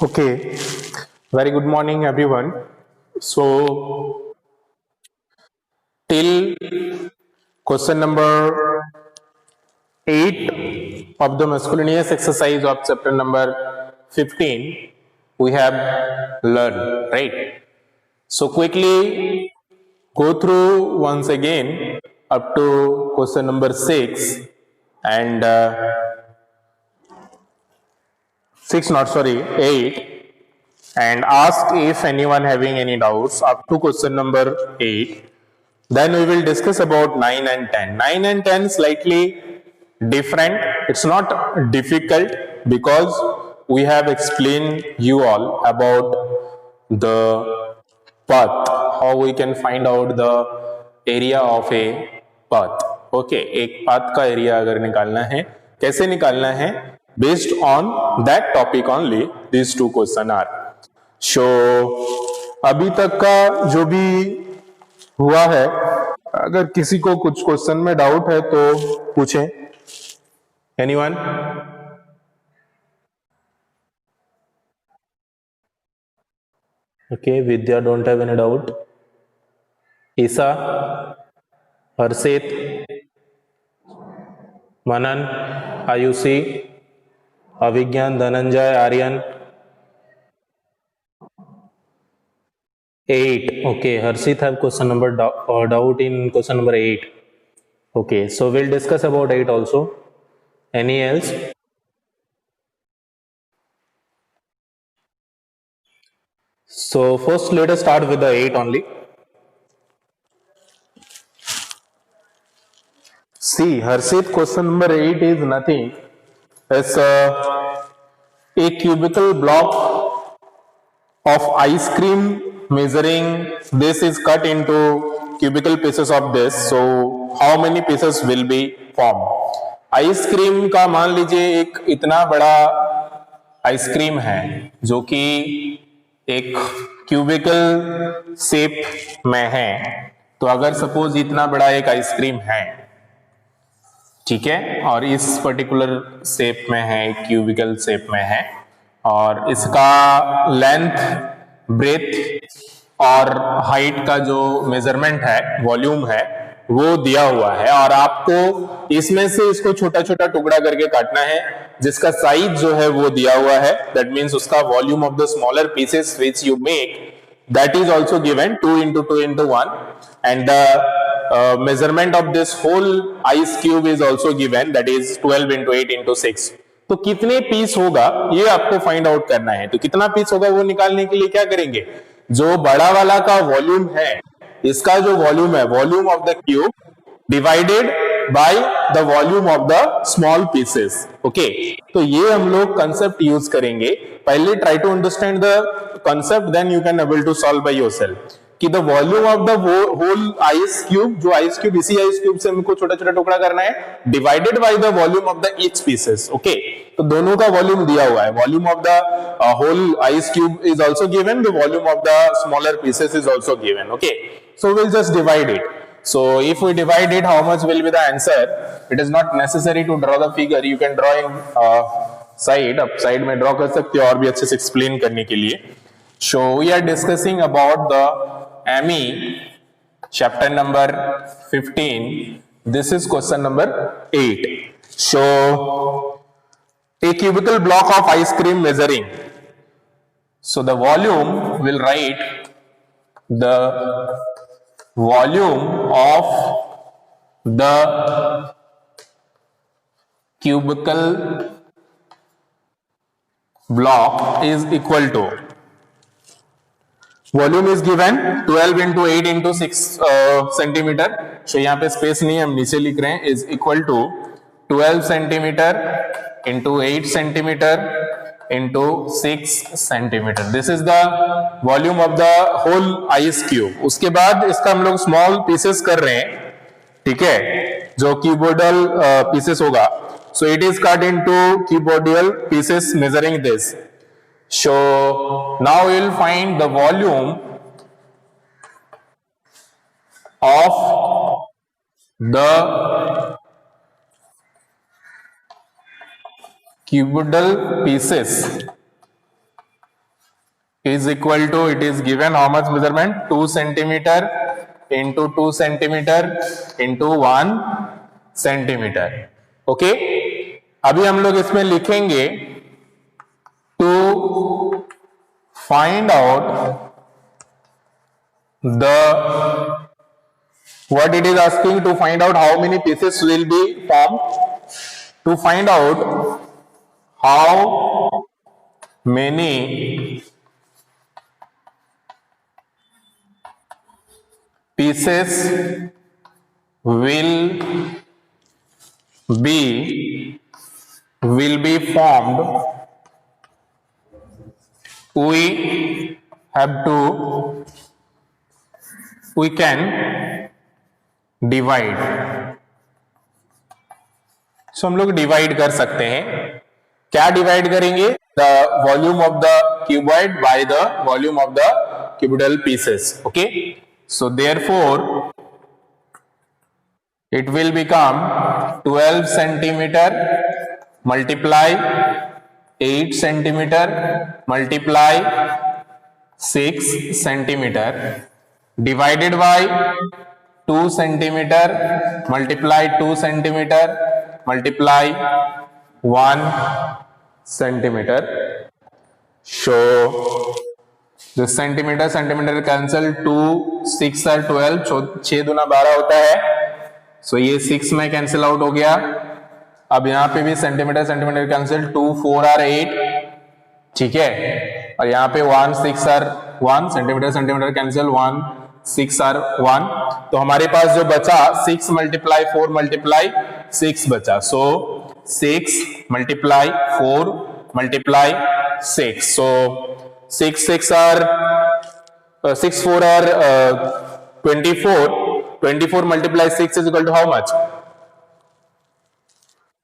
Okay, very good morning, everyone. So, till question number 8 of the miscellaneous exercise of chapter number 15, we have learned, right? So, quickly go through once again up to question number 6 and 6, not sorry, 8, and ask if anyone having any doubts up to question number 8. Then we will discuss about 9 and 10. 9 and 10 slightly different. It's not difficult because we have explained you all about the path, how we can find out the area of a path. Okay, एक path का area अगर निकालना है, कैसे निकालना है? Based on that topic only, these two questions are. So, अभी तक का जो भी हुआ है, अगर किसी को कुछ क्वेश्चन में डाउट है तो पूछें. Anyone? Okay, Vidya don't have any doubt. Isa, Harshit, Manan, Ayushi, Abhigyan, Dhananjay, Aryan. 8. Okay, Harshit have question number doubt in question number 8. Okay, so we'll discuss about 8 also. Any else? So first let us start with the 8 only. See, Harshit, question number 8 is nothing. It's a cubical block of ice cream measuring. This is cut into cubical pieces of this. So how many pieces will be formed? Ice cream का मान लीजिए एक इतना बड़ा ice cream है जो कि एक क्यूबिकल शेप में है. तो अगर सपोज इतना बड़ा एक आइसक्रीम है, ठीक है, और इस पर्टिकुलर शेप में है, क्यूबिकल शेप में है, और इसका लेंथ, ब्रेथ और हाइट का जो मेजरमेंट है, वॉल्यूम है, वो दिया हुआ है, और आपको इसमें से इसको छोटा छोटा टुकड़ा करके काटना है जिसका साइज जो है वो दिया हुआ है. दैट मीन्स उसका volume of the smaller pieces which you make, that is also given 2 into 2 into 1, and the measurement of this whole ice cube is also given, that is 12 into 8 into 6. तो कितने piece होगा ये आपको find out करना है. तो कितना piece होगा वो निकालने के लिए क्या करेंगे, जो बड़ा वाला का वॉल्यूम है, इसका जो वॉल्यूम है, volume of the cube divided by the volume of the small pieces. Okay, तो ये हम लोग कंसेप्ट यूज करेंगे. पहले try to understand the concept, then you can able to solve by yourself. कि the volume of the whole ice cube, जो ice cube, इसी ice cube से हमको छोटा छोटा टुकड़ा करना है, divided by the volume of the each pieces. Okay, तो दोनों का वॉल्यूम दिया हुआ है. Volume of the whole ice cube is also given, the volume of the smaller pieces is also given. Okay, so we'll just divide it. So if we divide it, how much will be the answer? It is not necessary to draw the figure. You can draw in side, up side में draw कर सकते हो और भी अच्छे से explain करने के लिए. So we are discussing about the ME chapter number 15. This is question number 8. So a cubical block of ice cream measuring. So the volume will write the volume of the cubical block is equal to, volume is given 12 into 8 into 6 centimetre. तो यहाँ पे space नहीं है, हम नीचे लिख रहे हैं, is equal to 12 centimetre into 8 centimetre into 6 centimetre. This is the volume of the whole ice cube. उसके बाद इसका हम लोग स्मॉल पीसेस कर रहे हैं, ठीक है, जो क्यूबोइडल पीसेस होगा. So it is cut into cuboidal pieces measuring this. So now we will find the volume of the cuboidal pieces is equal to, it is given how much measurement, 2 centimeter into 2 centimeter into 1 centimeter. Okay, अभी हम लोग इसमें लिखेंगे to find out the, what it is asking, to find out how many pieces will be formed, to find out how many pieces will be formed, we can divide. So हम लोग divide कर सकते हैं. क्या divide करेंगे? The volume of the cuboid bye the volume of the cuboidal pieces. Okay, so therefore it will become 12 centimeter multiply 8 centimeter multiply 6 centimeter divided by 2 centimeter multiply 2 centimeter multiply 1 centimeter. So the centimeter cancel, 2 6 are 12, 6 दूना 12 होता है. सो ये 6 में cancel out हो गया. अब यहाँ पे भी सेंटीमीटर कैंसिल, 2 4 आर 8, ठीक है. और यहाँ पे 1 6 आर 1, सेंटीमीटर कैंसिल, 1 6 आर 1. तो हमारे पास जो बचा 6 मल्टीप्लाई 4 मल्टीप्लाई 6 बचा. So 6 multiply 4 multiply 6. So 6 6 are 6 4 are 24. 24 multiply 6 is equal to how much?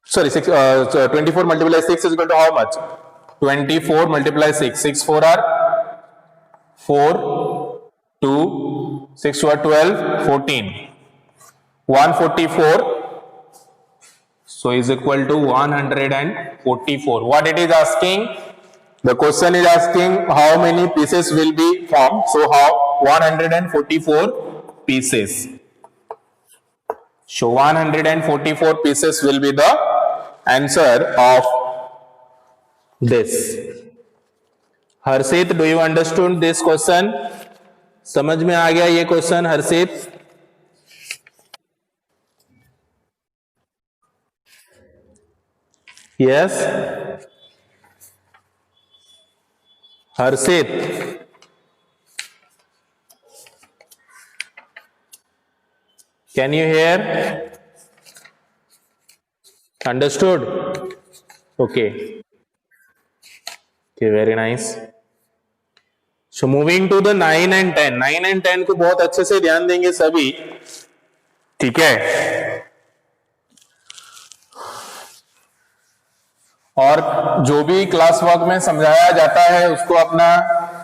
Sorry, 24 multiply 6 is equal to how much? 24 multiply 6. 6 4 are 4, 2, 6 2 are 12, 14. 144. So is equal to 144. What it is asking? The question is asking how many pieces will be formed. So how 144 pieces. So 144 pieces will be the answer of this. Harshit, do you understood this question? समझ में आ गया ये question Harshit? Yes? Harshit, can you hear? Understood? Okay. Okay, very nice. So moving to the 9 and 10. 9 and 10 को बहुत अच्छे से ध्यान देंगे सभी, ठीक है. और जो भी क्लास वर्क में समझाया जाता है उसको अपना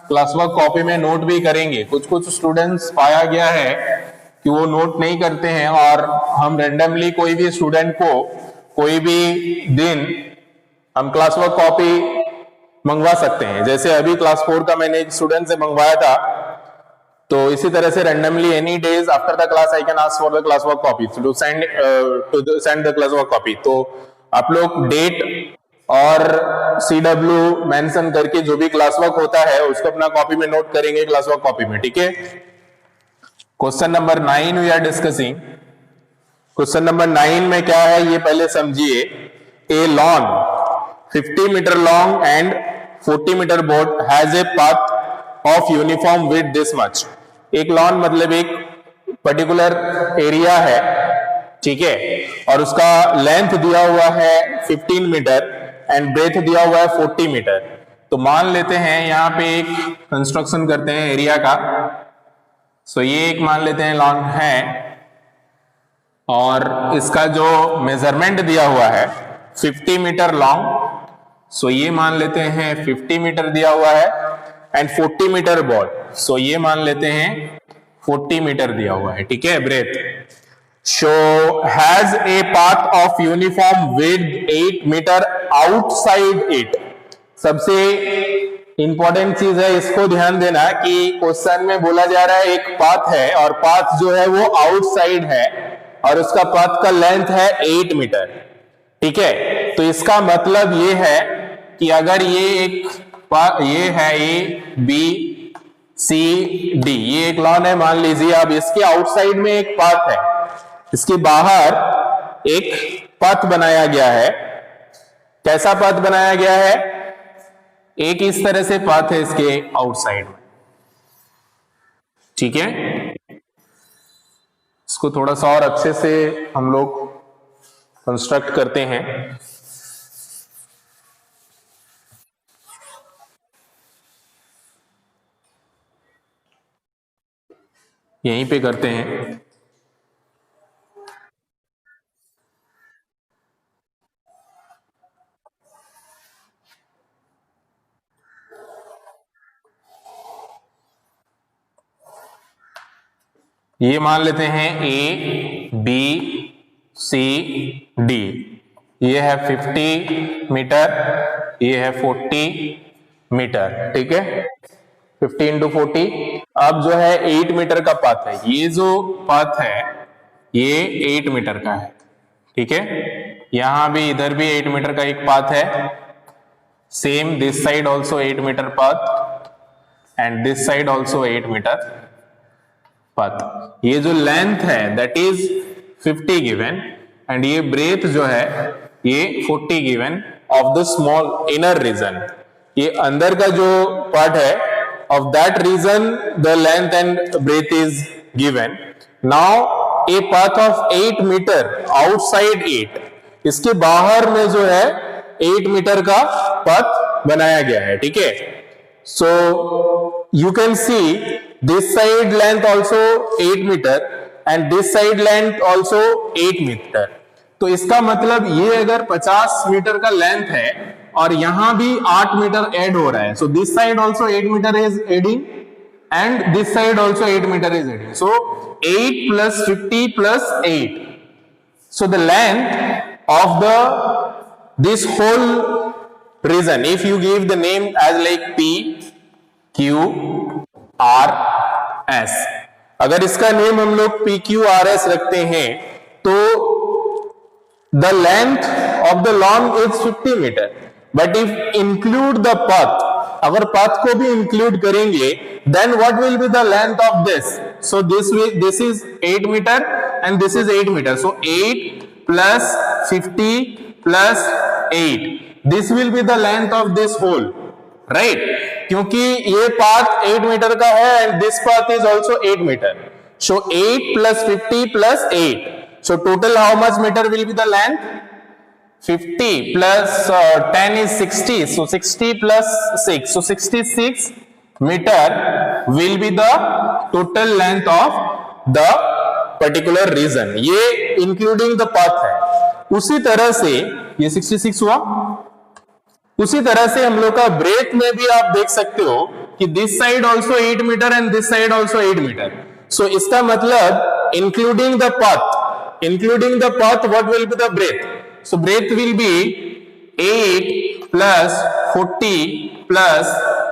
क्लास वर्क कॉपी में नोट भी करेंगे. कुछ स्टूडेंट्स पाया गया है कि वो नोट नहीं करते हैं, और हम रैंडमली कोई भी स्टूडेंट को कोई भी दिन हम क्लास वर्क कॉपी मंगवा सकते हैं. जैसे अभी क्लास 4 का मैंने एक स्टूडेंट से मंगवाया था, तो इसी तरह से randomly any days after the class I can ask for the class work copy to send the class work copy. तो आप लोग डेट और CW मेंशन करके जो भी क्लास वर्क होता है उसको अपना कॉपी में नोट करेंगे, क्लास वर्क कॉपी में, ठीक है. Question number 9 we are discussing. Question number 9 में क्या है ये पहले समझिए. A lawn 50 metre long and 40 metre broad has a path of uniform width this much. एक लॉन मतलब एक पर्टिकुलर एरिया है, ठीक है, और उसका लेंथ दिया हुआ है 15 मीटर एंड ब्रेथ दिया हुआ है 40 मीटर. तो मान लेते हैं यहाँ पे एक कंस्ट्रक्शन करते हैं एरिया का. सो ये एक मान लेते हैं लॉन है, और इसका जो मेजरमेंट दिया हुआ है 50 मीटर लॉन्ग. सो ये मान लेते हैं 50 मीटर दिया हुआ है एंड 40 मीटर बॉर्ड. सो ये मान लेते हैं 40 मीटर दिया हुआ है, ठीक है, breadth. So has a path of uniform width 8 metre outside it. सबसे इंपॉर्टेंट चीज है, इसको ध्यान देना कि क्वेश्चन में बोला जा रहा है एक पाथ है और पाथ जो है वो आउटसाइड है और उसका पाथ का लेंथ है 8 मीटर। ठीक है, तो इसका मतलब ये है कि अगर ये ये है ए बी सी डी, ये एक लॉन है, मान लीजिए अब इसके आउटसाइड में एक पाथ है, इसके बाहर एक पथ बनाया गया है। कैसा पथ बनाया गया है? एक इस तरह से पाथ है इसके आउटसाइड में। ठीक है, इसको थोड़ा सा और अच्छे से हम लोग कंस्ट्रक्ट करते हैं। यहीं पे करते हैं। ये मान लेते हैं ए बी सी डी, ये है 50 मीटर, ये है 40 मीटर। ठीक है, 50 इंटू 40। अब जो है 8 मीटर का पाथ है, ये जो पाथ है ये 8 मीटर का है। ठीक है, यहां भी इधर भी 8 मीटर का एक पाथ है, same this side also 8 metre path and this side also 8 metre path. ये जो लेंथ है दैट इज 50 गिवन एंड ये ब्रेथ जो है ये 40 given of the small inner region. ये अंदर का जो पार्ट है of that region the length and breadth is given. Now a path of 8 metre outside 8, इसके बाहर में जो है 8 मीटर का पाथ बनाया गया है। ठीक है, so you can see this side length also 8 meter and this side length also 8 meter। तो इसका मतलब ये अगर 50 मीटर का लेंथ है और यहां भी 8 मीटर ऐड हो रहा है, so this side also 8 meter is adding and this side also 8 meter is adding, so 8 plus 50 plus 8, so the length of this whole region, if you give the name as like P Q R S, अगर इसका name हम लोग P Q R S रखते हैं तो the length of the lawn is 50 meter, but if include the path, अगर path को भी include करेंगे then what will be the length of this? So this is 8 meter and this is 8 meter, so 8 plus 50 plus 8, this will be the length of this hole, right? क्योंकि ये path 8 metre का है and this path is also 8 meter, so 8 plus 50 plus 8, so total how much meter will be the length? 50 plus 10 is 60, so 60 plus 6, so 66 meter will be the total length of the particular region, ये including the path है। उसी तरह से ये 66 हुआ, उसी तरह से हम लोग का ब्रेथ में भी आप देख सकते हो कि this side also 8 metre and this side also 8 metre, so इसका मतलब including the path what will be the breadth? So breadth will be 8 plus 40 plus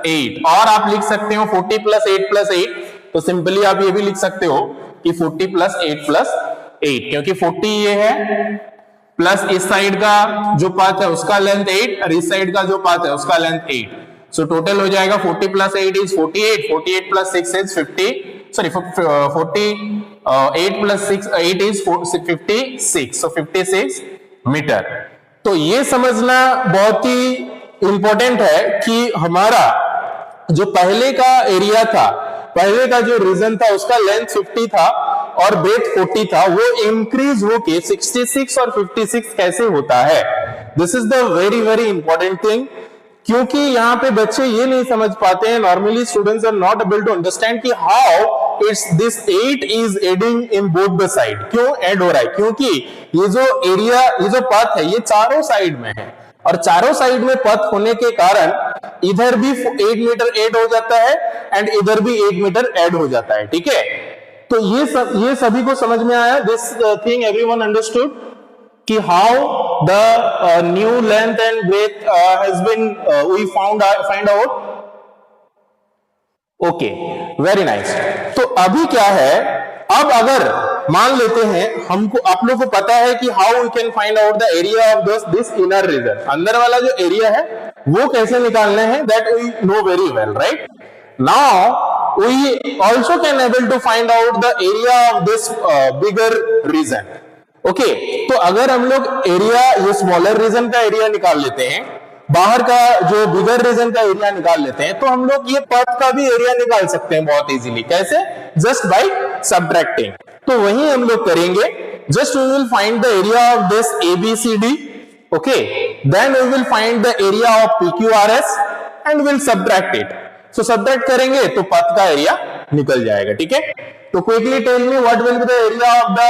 8, और आप लिख सकते हो 40 प्लस 8 प्लस 8, तो सिंपली आप ये भी लिख सकते हो कि 40 प्लस 8 प्लस 8, क्योंकि 40 ये है प्लस इस साइड का जो पाथ है उसका लेंथ 8 और इस साइड का जो पाथ है उसका लेंथ 8, सो टोटल हो जाएगा 40 plus 8 is 48, 48 plus 6 is 50, sorry 48 plus 8 is 56, so 56 metre. तो ये समझना बहुत ही इंपॉर्टेंट है कि हमारा जो पहले का एरिया था, पहले का जो रीजन था उसका लेंथ 50 था और ब्रेथ 40 था, वो इंक्रीज होके 66 और 56 कैसे होता है? This is the very very important thing, क्योंकि यहाँ पे बच्चे ये नहीं समझ पाते हैं, normally students are not able to understand कि how it's this 8 is adding in both the side, क्यों ऐड हो रहा है? क्योंकि ये जो एरिया, ये जो पथ है ये चारों साइड में है और चारों साइड में पथ होने के कारण इधर भी 8 मीटर ऐड हो जाता है एंड इधर भी 8 मीटर ऐड हो जाता है। ठीक है, तो ये सभी को समझ में आया, दिस थिंग एवरीवन अंडरस्टूड कि how the new length and breadth has been we find out. Okay, very nice. तो अभी क्या है, अब अगर मान लेते हैं हमको, आप लोग को पता है कि how we can find out the area of this inner region, अंदर वाला जो एरिया है वो कैसे निकालना है, that we know very well, right. Now we also can able to find out the area of this bigger region. Okay, तो अगर हम लोग एरिया, ये स्मॉलर रीजन का एरिया निकाल लेते हैं, बाहर का जो बिगर रीजन का एरिया निकाल लेते हैं, तो हम लोग ये पथ का भी एरिया निकाल सकते हैं बहुत इजीली। कैसे? Just by subtracting. तो वही हम लोग करेंगे। Just we will find the area of this ABCD, okay, then we will find the area of PQRS and will subtract it. So subtract करेंगे तो पथ का एरिया निकल जाएगा, ठीक है। तो quickly tell me what will be the area of the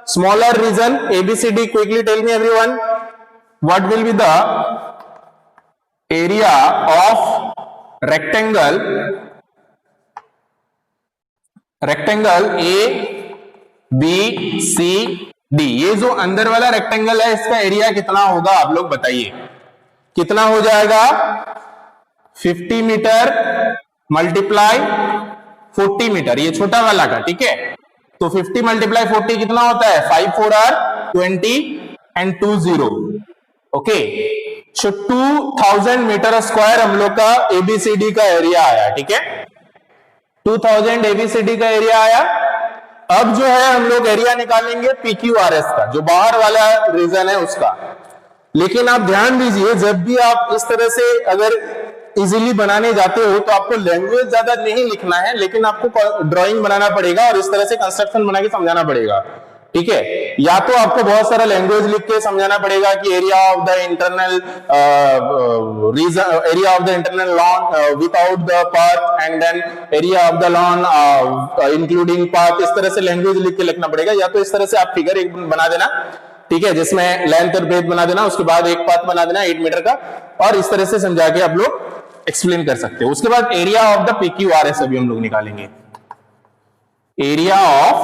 smaller region ABCD, quickly tell me everyone, what will be the area of rectangle A B C D, ये जो अंदर वाला रेक्टेंगल है इसका एरिया कितना होगा आप लोग बताइए, कितना हो जाएगा? 50 मीटर मल्टीप्लाई 40 मीटर, ये छोटा वाला का, ठीक है। तो 50 मल्टीप्लाई 40 कितना होता है? 5 4 are 20 and 2 0, okay. So 2000 metre square हम लोग का ABCD का एरिया आया, ठीक है। 2000 ABCD का एरिया आया। अब जो है हम लोग एरिया निकालेंगे PQRS का, जो बाहर वाला रीजन है उसका। लेकिन आप ध्यान दीजिए, जब भी आप इस तरह से अगर इजीली बनाने जाते हो तो आपको लैंग्वेज ज्यादा नहीं लिखना है, लेकिन आपको ड्राइंग बनाना पड़ेगा और इस तरह से कंस्ट्रक्शन बना के समझाना पड़ेगा, ठीक है। या तो आपको बहुत सारा लैंग्वेज लिख के समझाना पड़ेगा कि area of the internal region, area of the internal lawn without the path and then area of the lawn including path, इस तरह से लैंग्वेज लिख के लिखना पड़ेगा। या तो इस तरह से आप फिगर एक बना देना, ठीक है, जिसमें लेंथ और ब्रेथ बना देना, उसके बाद एक पाथ बना देना 8 मीटर का, और इस तरह से समझा के आप लोग एक्सप्लेन कर सकते हो। उसके बाद एरिया ऑफ द PQRS अभी हम लोग निकालेंगे, area of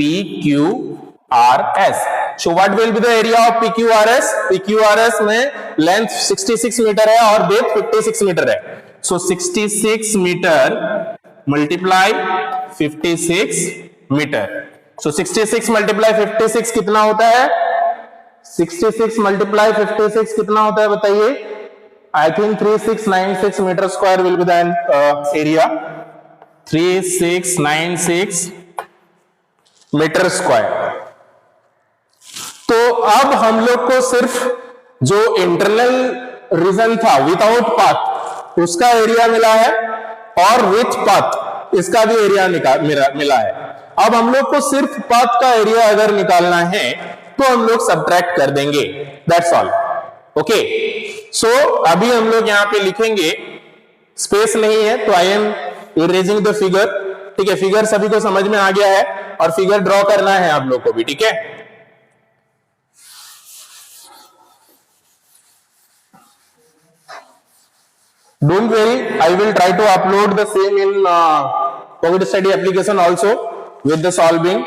PQRS। So what will be the area of PQRS? PQRS में लेंथ 66 मीटर है और ब्रेथ 56 मीटर है। So 66 metre multiply 56 metre. So 66 multiply 56 कितना होता है? 66 मल्टीप्लाई 56 कितना होता है बताइए? I think 3696 metre square will be the area. 3696 metre square. तो अब हम लोग को सिर्फ जो इंटरनल रीजन था विदाउट पाथ उसका एरिया मिला है, और विथ पाथ इसका भी एरिया मिला है। अब हम लोग को सिर्फ पाथ का एरिया अगर निकालना है तो हम लोग सब्ट्रैक्ट कर देंगे, दैट्स ऑल, ओके। सो अभी हम लोग यहां पे लिखेंगे, स्पेस नहीं है तो I am erasing the figure, ठीक है। फिगर सभी को समझ में आ गया है और फिगर ड्रॉ करना है आप लोग को भी, ठीक है। Don't worry, I will try to upload the same in Pocket Study application also with the solving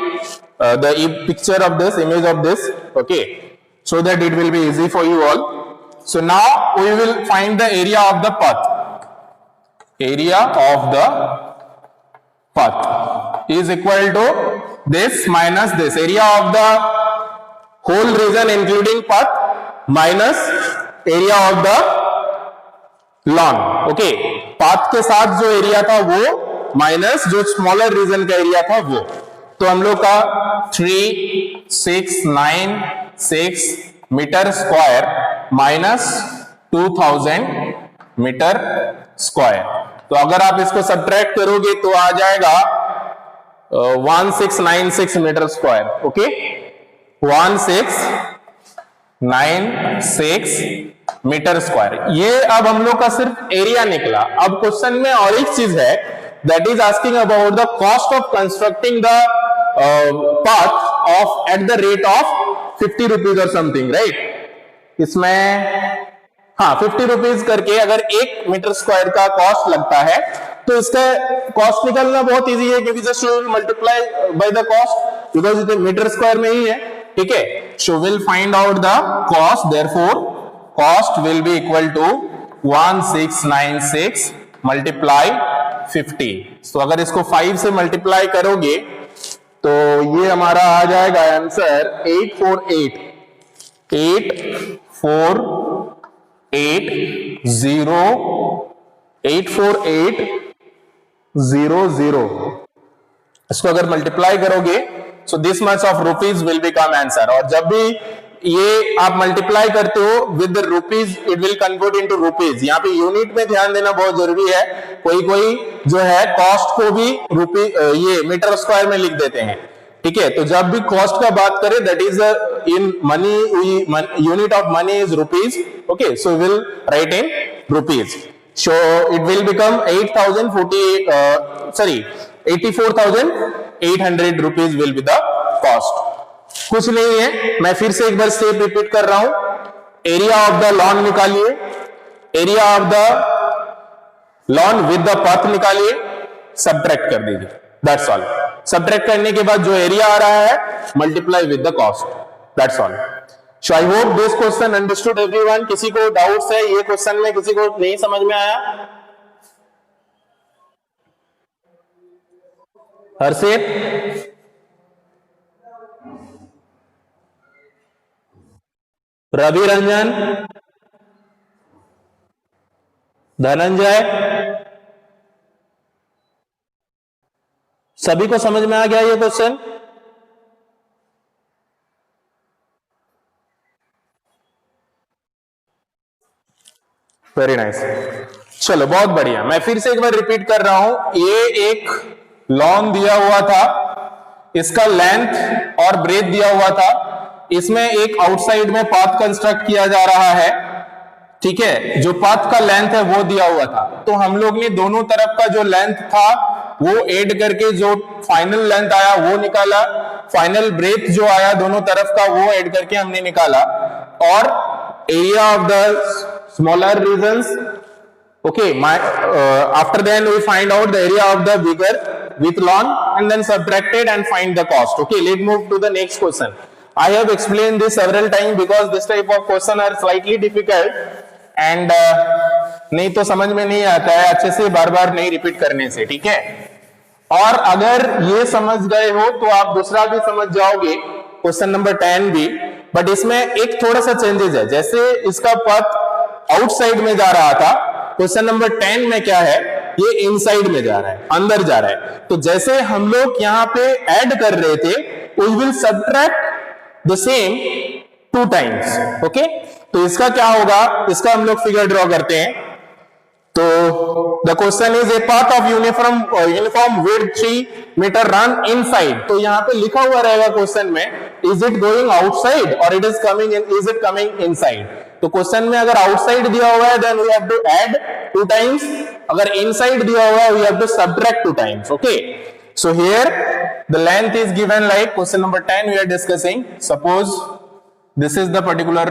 the picture of this, image of this, okay, so that it will be easy for you all. So now we will find the area of the path. Area of the path is equal to this minus this, area of the whole region including path minus area of the lawn, okay. Path के साथ जो area था वो minus जो smaller reason का area था वो। तो हम लोग का 3696 metre square minus 2000 metre square. तो अगर आप इसको सब्ट्रैक्ट करोगे तो आ जाएगा 1696 metre square, okay. 1696 metre square. ये अब हम लोग का सिर्फ एरिया निकला। अब क्वेश्चन में और एक चीज है, that is asking about the cost of constructing the path of at the rate of 50 rupees और समथिंग, राइट। इसमें हाँ 50 रुपीज करके अगर 1 मीटर स्क्वायर का कॉस्ट लगता है तो इसका कॉस्ट निकालना बहुत इजी है, क्योंकि just multiply by the cost, because ये मीटर स्क्वायर में ही है, ठीक है। So will find out the cost, therefore cost will be equal to 1696 multiply 50। तो अगर इसको 5 से मल्टीप्लाई करोगे तो ये हमारा आ जाएगा आंसर 848,000। इसको अगर मल्टीप्लाई करोगे so this much of rupees will become answer. और जब भी ये आप मल्टीप्लाई करते हो with rupees it will convert into rupees. यहाँ पे यूनिट में ध्यान देना बहुत जरूरी है। कोई कोई जो है कॉस्ट को भी ये मीटर स्क्वायर में लिख देते हैं, ठीक है। तो जब भी कॉस्ट का बात करें that is in money, unit of money is rupees, okay. So will write in rupees. So it will become 84,800 rupees will be the cost. कुछ नहीं है, मैं फिर से एक बार स्टेप रिपीट कर रहा हूं। एरिया ऑफ द लॉन निकालिए, area of the lawn with the path निकालिए, सब्ट्रैक्ट कर दीजिए, दैट्स ऑल। सब्ट्रैक्ट करने के बाद जो एरिया आ रहा है multiply with the cost, that's all. So I hope this question understood everyone. किसी को डाउट्स है ये क्वेश्चन में, किसी को नहीं समझ में आया? हर्षित, रवि रंजन, धनंजय, सभी को समझ में आ गया ये क्वेश्चन? वेरी नाइस, चलो बहुत बढ़िया। मैं फिर से एक बार रिपीट कर रहा हूं। ये एक लॉन दिया हुआ था, इसका लेंथ और ब्रेथ दिया हुआ था, इसमें एक आउटसाइड में पाथ कंस्ट्रक्ट किया जा रहा है, ठीक है। जो पाथ का लेंथ है वो दिया हुआ था, तो हम लोग ने दोनों तरफ का जो लेंथ था वो ऐड करके जो फाइनल लेंथ आया वो निकाला, फाइनल ब्रेथ जो आया दोनों तरफ का वो ऐड करके हमने निकाला, और area of the smaller regions, okay, after then we find out the area of the bigger with lawn and then subtracted and find the cost. Okay, let's move to the next question. I have explained this several times because this type of question are slightly difficult and नहीं तो समझ में नहीं आता है अच्छे से बार बार नहीं रिपीट करने से, ठीक है। और अगर ये समझ गए हो तो आप दूसरा भी समझ जाओगे, क्वेश्चन नंबर 10 भी। बट इसमें एक थोड़ा सा चेंजेस है, जैसे इसका पथ आउटसाइड में जा रहा था, क्वेश्चन नंबर 10 में क्या है, ये इनसाइड में जा रहा है, अंदर जा रहा है। तो जैसे हम लोग यहाँ पे ऐड कर रहे थे, we will subtract the same 2 times, okay. तो इसका क्या होगा, इसका हम लोग फिगर ड्रॉ करते हैं। तो the question is a path of uniform width 3 metre run inside. तो यहाँ पे लिखा हुआ रहेगा क्वेश्चन में, इज इट गोइंग आउटसाइड और it is coming in, is it coming inside. तो क्वेश्चन में अगर आउटसाइड दिया हुआ है then we have to add 2 times, अगर इनसाइड दिया हुआ है we have to subtract 2 times, okay. So here the length is given like question number 10 we are discussing. Suppose this is the particular,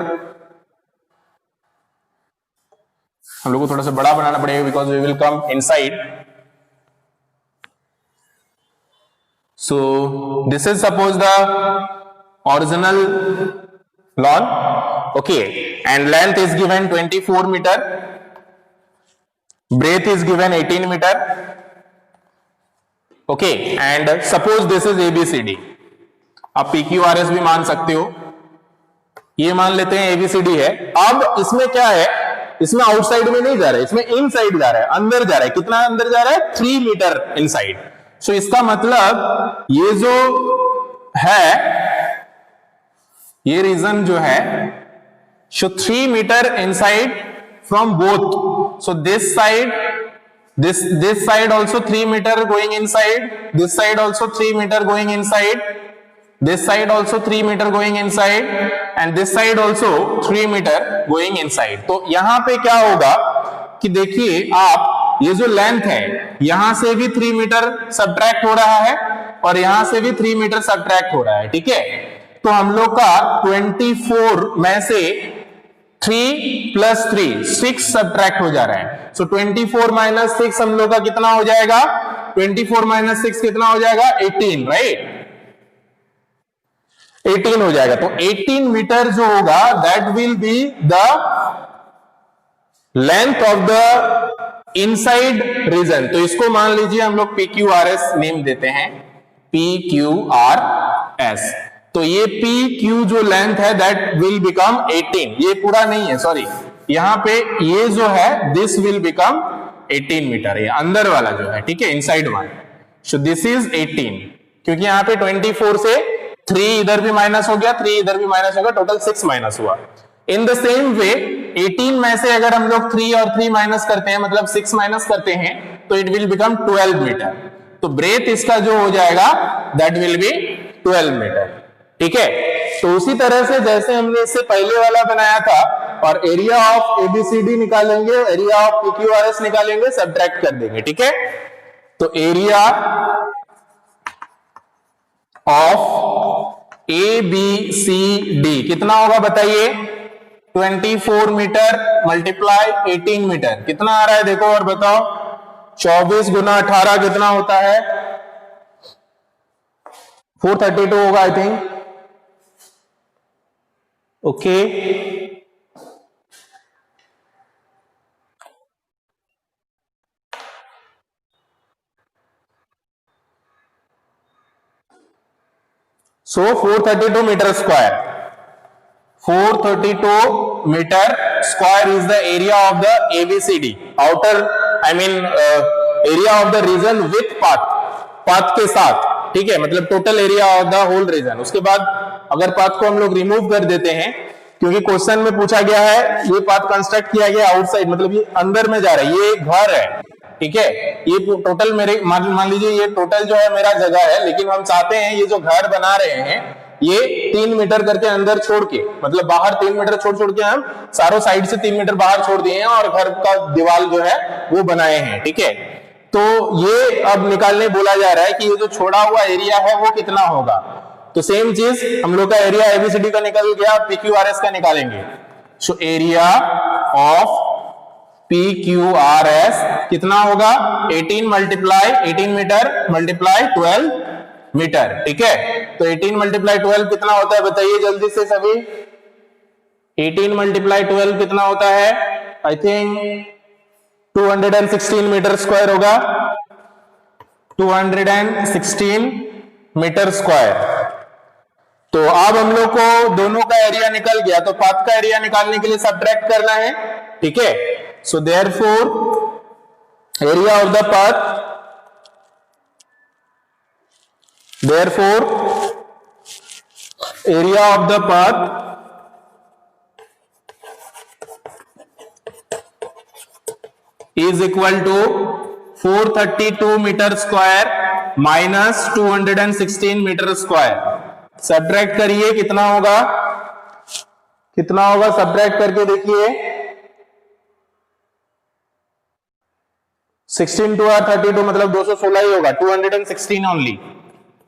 हम लोग को थोड़ा सा बड़ा बनाना पड़ेगा because we will come inside. So this is suppose the original lawn, okay, and length is given 24 meter, breadth is given 18 meter, okay, and suppose this is ABCD। आप PQRS भी मान सकते हो, ये मान लेते हैं ABCD है। अब इसमें क्या है, इसमें आउटसाइड में नहीं जा रहा है, इसमें इनसाइड जा रहा है, अंदर जा रहा है। कितना अंदर जा रहा है, 3 मीटर इनसाइड। सो इसका मतलब ये जो है, ये रीजन जो है, so 3 metre inside from both. So this side, this side also 3 meter going inside, this side also 3 meter going inside, this side also 3 meter going inside, and this side also 3 meter going inside। तो यहां पे क्या होगा कि देखिए आप, ये जो लेंथ है यहां से भी 3 मीटर सब्ट्रैक्ट हो रहा है और यहां से भी 3 मीटर सब्ट्रैक्ट हो रहा है, ठीक है। तो हम लोग का 24 में से 3 + 3 6 सब्ट्रैक्ट हो जा रहा है। सो 24 - 6 हम लोग का कितना हो जाएगा, 24 - 6 कितना हो जाएगा, 18, राइट, 18 हो जाएगा। तो 18 मीटर जो होगा that will be the length of the inside region, तो इसको मान लीजिए हम लोग PQRS नेम देते हैं, PQRS। तो ये PQ जो लेंथ है दैट विल बिकम 18, ये पूरा नहीं है, सॉरी, यहां पे ये जो है दिस विल बिकम 18 मीटर, ये अंदर वाला जो है, ठीक है, inside one. So this is 18, क्योंकि यहाँ पे 24 से 3 इधर भी माइनस हो गया, 3 इधर भी माइनस हो गया, टोटल 6 माइनस हुआ। इन द सेम वे 18 में से अगर हम लोग 3 और 3 माइनस करते हैं, मतलब 6 माइनस करते हैं, तो इट विल बिकम 12 मीटर। तो ब्रेथ इसका जो हो जाएगा दैट विल बी 12 मीटर, ठीक है। तो उसी तरह से जैसे हमने इससे पहले वाला बनाया था, और एरिया ऑफ ABCD निकालेंगे, एरिया ऑफ PQRS निकालेंगे, सब्ट्रैक्ट कर देंगे, ठीक है। तो एरिया ऑफ ABCD कितना होगा बताइए, 24 मीटर मल्टीप्लाई 18 मीटर, कितना आ रहा है देखो और बताओ, 24 गुना 18 कितना होता है, 432 होगा I think, okay. So 432 metre square, 432 metre square is the area of the ABCD, outer I mean area of the region with path, path के साथ, ठीक है, मतलब total area of the whole region. उसके बाद अगर पाथ को हम लोग रिमूव कर देते हैं, क्योंकि क्वेश्चन में पूछा गया है ये पाथ कंस्ट्रक्ट किया गया आउटसाइड, मतलब ये अंदर में जा रहा है, ये घर है, ठीक है, ये टोटल मेरे मान लीजिए ये टोटल जो है मेरा जगह है, लेकिन हम चाहते हैं ये जो घर बना रहे हैं ये 3 मीटर करके अंदर छोड़ के, मतलब बाहर 3 मीटर छोड़ के हम चारों साइड से 3 मीटर बाहर छोड़ दिए हैं और घर का दीवार जो है वो बनाए हैं, ठीक है। तो ये अब निकालने बोला जा रहा है कि ये जो छोड़ा हुआ एरिया है वो कितना होगा। तो सेम चीज हम लोग का एरिया ABCD का निकल गया, PQRS का निकालेंगे। सो एरिया ऑफ PQRS कितना होगा, 18 मल्टीप्लाई 18 मीटर मल्टीप्लाई 12 मीटर, ठीक है। तो 18 मल्टीप्लाई 12 कितना होता है बताइए जल्दी से सभी, 18 मल्टीप्लाई 12 कितना होता है, आई थिंक 216 मीटर स्क्वायर होगा, 216 मीटर स्क्वायर। तो अब हम लोग को दोनों का एरिया निकल गया, तो पाथ का एरिया निकालने के लिए सब्ट्रैक्ट करना है, ठीक है। So therefore area of the path, therefore area of the path is equal to 432 meter square minus 216 meter square। Subtract करिए कितना होगा, कितना होगा, सब्ट्रैक्ट करके देखिए, 16 टू 32 मतलब 216 ही होगा, 216 only.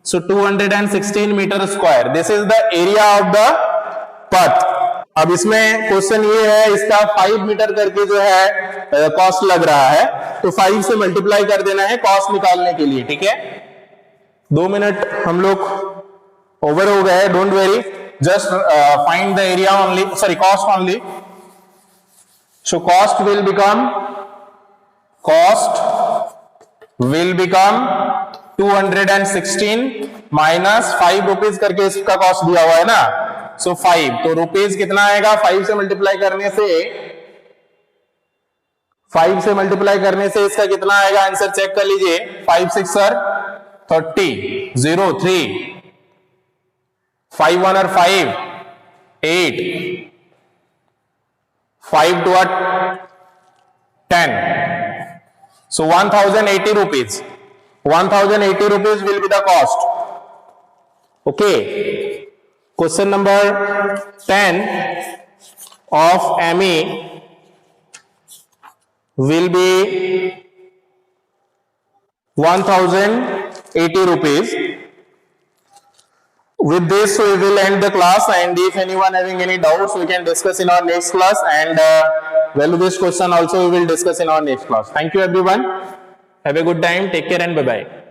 So 216 metre square, this is the area of the path. अब इसमें क्वेश्चन ये है, इसका 5 मीटर करके जो है कॉस्ट लग रहा है, तो 5 से मल्टीप्लाई कर देना है कॉस्ट निकालने के लिए, ठीक है। 2 मिनट हम लोग ओवर हो गए, don't very, just find the area only, sorry cost only. So cost will become 216 minus 5 rupees करके इसका कॉस्ट दिया हुआ है ना, सो 5, तो रुपीज कितना आएगा, 5 से मल्टीप्लाई करने से इसका कितना आएगा, आंसर चेक कर लीजिए, 5 6 30, 0 3, 5 1 5, 8, 5 2 10, so 1080 rupees, 1080 rupees will be the cost, okay। Question number 10 of ME will be 1080 rupees. With this we will end the class, and if anyone having any doubts we can discuss in our next class, and value based question also we will discuss in our next class. Thank you everyone, have a good time, take care and bye bye.